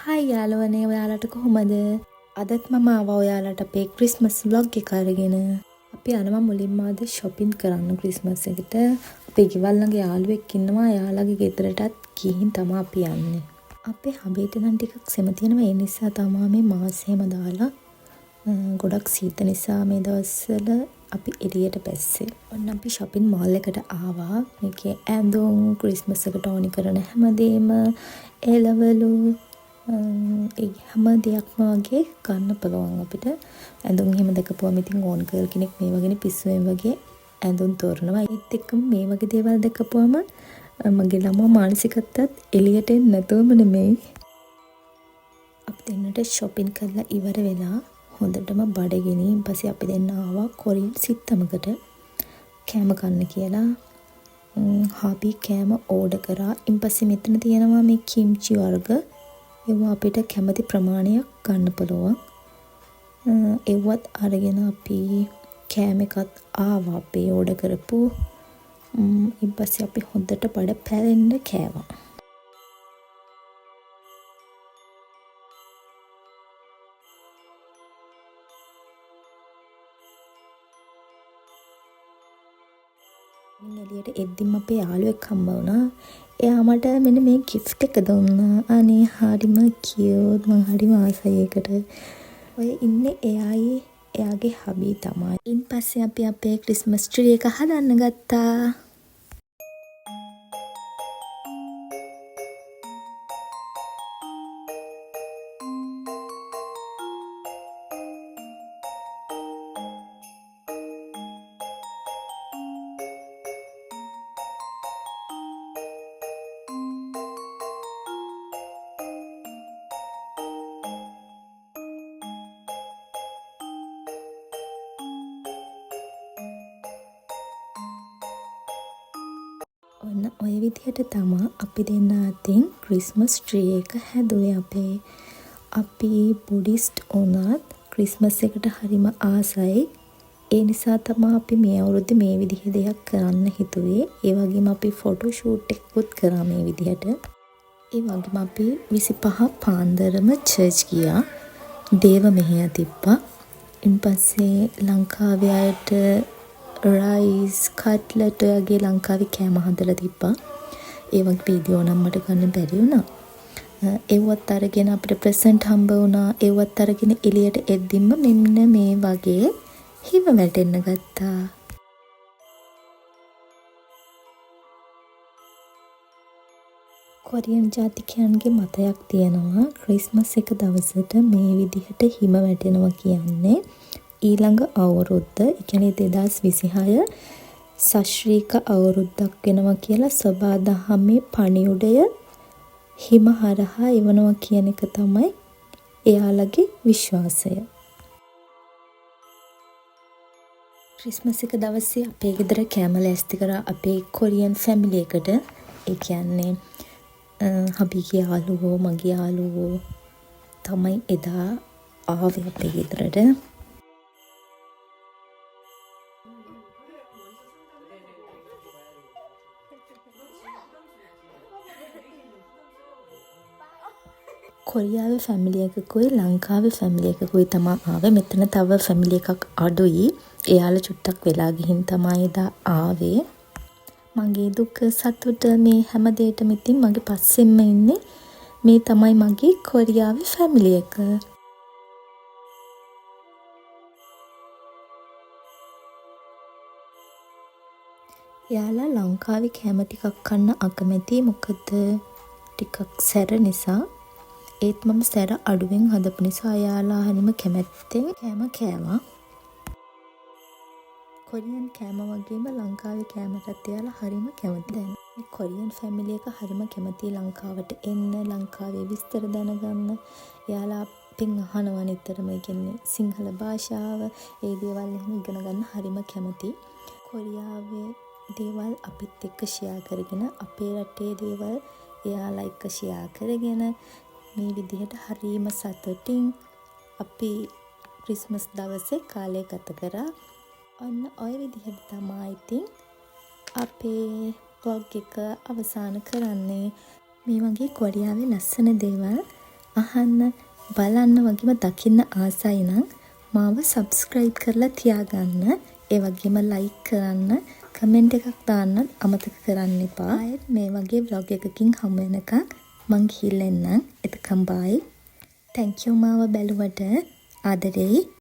Hi යාළුවනේ ඔයාලට කොහොමද? අදත් මම ආවා ඔයාලට අපේ ක්‍රිස්මස් vlog එක අරගෙන. අපි යනවා මුලින්ම අද shopping කරන්න ක්‍රිස්මස් එකට. අපේ ගෙවල් ළඟ යාළුවෙක් ඉන්නවා. එයාලගේ ගෙදරටත් ගිහින් තමයි අපි යන්නේ. අපේ හබේට නම් ටිකක් සෙම තියෙනවා. ඒ නිසා තමයි මේ මාසෙම දාලා ගොඩක් සීත නිසා මේ දවස්වල අපි එළියට බැස්සේ. ඔන්න අපි shopping mall එකට ආවා. මේකේ ඇඳුම් ක්‍රිස්මස් එකට ඕනි කරන හැමදේම එළවලු ඒ හැම දෙයක්ම වගේ ගන්න පුළුවන් අපිට. ඇඳුම් එහෙම දැකපුවම ඉතින් ඕන් ගර්ල් කෙනෙක් මේ වගේනේ පිස්සුවෙන් වගේ ඇඳුම් තෝරනවා. ඒත් එක්කම මේ වගේ දේවල් දැකපුවම මගේ ළමා මානසිකත්වයත් එළියට එන්නේ නැතුවම නෙමෙයි. අපි දෙන්නට shopping කරලා ඉවර වෙලා හොඳටම බඩගිනි. ඊපස්සේ අපි දෙන්න ආවා කොරියන් සිත්තමකට කෑම කන්න කියලා. හාබි කෑම ඕඩර් කරා. ඊපස්සේ මෙතන තියෙනවා මේ කිම්චි වර්ග. ඒවා අපිට කැමති ප්‍රමාණයක් ගන්න පුළුවන්. ඒවත් අරගෙන අපි කෑම එකත් ආවා අපි ඕඩර් කරපු. ඊපස්සේ අපි හොඳට බඩ පැලෙන්න කෑවා. එළියට එද්දිම අපේ යාළුවෙක් හම්බ වුණා. එයා මට මෙන්න මේ gift එක දුන්නා. අනේ හරිම cute. මං හරිම ආසයි ඒකට. ඔය ඉන්නේ එයායි එයාගේ හබී තමයි. ඊපස්සේ අපි අපේ ක්‍රිස්මස් ට්‍රී එක හදන්න ගත්තා. ඔන්න ඔය විදිහට තමා අපි දෙන්න අතින් ක්‍රිස්මස් ට්‍රී එක හැදුවේ අපේ. අපි බුද්දිස්ට් වුණත් ක්‍රිස්මස් එකට හරිම ආසයි. ඒ නිසා තමයි අපි මේ අවුරුද්දේ මේ විදිහේ දෙයක් කරන්න හිතුවේ. ඒ වගේම අපි ෆොටෝ ෂූට් එකකුත් කරා මේ විදිහට. ඒ වගේම අපි 25 පාන්දරම චර්ච් ගියා. දේව මෙහෙය තිබ්බා. ඊපස්සේ ලංකාවේ අයට රයිස් කට්ලට් වගේ ලංකාවේ කෑම හදලා තිබ්බා. ඒ වගේ වීඩියෝ නම් මට ගන්න බැරි වුණා. ඒවත් අරගෙන අපිට ප්‍රසන්ට් හම්බ වුණා. ඒවත් අරගෙන එළියට එද්දිම මෙන්න මේ වගේ හිම වැටෙන්න ගත්තා. කොරියන් ජාතිකයන්ගේ මතයක් තියෙනවා ක්‍රිස්මස් එක දවසට මේ විදිහට හිම වැටෙනවා කියන්නේ ඊළඟ අවුරුද්ද, ඒ කියන්නේ 2026 සශ්‍රීක අවුරුද්දක් වෙනවා කියලා සබා දහමේ පණිවුඩය හිම හරහා එවනවා කියන එක තමයි එයාලගේ විශ්වාසය. ක්‍රිස්මස් එක දවසේ අපේ ගෙදර කෑම ලෑස්ති කරා අපේ කොරියන් ෆැමිලි එකට. ඒ කියන්නේ හබීගේ යාළුවෝ මගේ යාළුවෝ තමයි එදා ආවේ අපේ ගෙදරට. කොරියාවේ ෆැමිලි එකකුයි ලංකාවේ ෆැමිලි එකකුයි තමයි ආවේ. මෙතන තව ෆැමිලි එකක් අඩුයි. එයාලා චුට්ටක් වෙලා ගිහින් තමයි එදා ආවේ. මගේ දුක සතුට මේ හැම දෙයකම ඉතින් මගේ පස්සෙන්ම ඉන්නේ. මේ තමයි මගේ කොරියාවේ ෆැමිලි එක. එයාලා ලංකාවේ කෑම ටිකක් කන්න අකමැති. මොකද ටිකක් සැර නිසා. ඒත් මම සැර අඩුවෙන් හදපු නිසා එයාලා හරිම කැමැත්තෙන් කෑම කෑවා. කොරියන් කෑම වගේම ලංකාවේ කෑමටත් එයාලා හරිම කැමති. දැන් මේ කොරියන් ෆැමිලි එක හරිම කැමති ලංකාවට එන්න, ලංකාවේ විස්තර දැනගන්න. එයාලා අපෙන් අහනවා නිතරම. ඒ කියන්නේ සිංහල භාෂාව, ඒ දේවල් එහෙම ඉගෙන ගන්න හරිම කැමති. කොරියාවේ දේවල් අපිත් එක්ක ෂෙයා කරගෙන, අපේ රටේ දේවල් එයාලා එක්ක ෂෙයා කරගෙන මේ විදිහට හරිම සතුටින් අපි ක්‍රිස්මස් දවසේ කාලය ගත කරා. ඔන්න ඔය විදිහට තමයි ඉතින් අපේ vlog එක අවසන් කරන්නේ. මේ වගේ කොරියාවේ ලස්සන දේවල් අහන්න, බලන්න වගේම දකින්න ආසයි නම් මාව සබ්ස්ක්‍රයිබ් කරලා තියාගන්න. ඒ වගේම ලයික් කරන්න, කමෙන්ට් එකක් දාන්න අමතක කරන්න එපා. ආයෙත් මේ වගේ vlog එකකින් හමු වෙනකන් මං ගිහිල්ලා එන්නම්. එතකම් bye. thank you මාව බැලුවට. ආදරෙයි.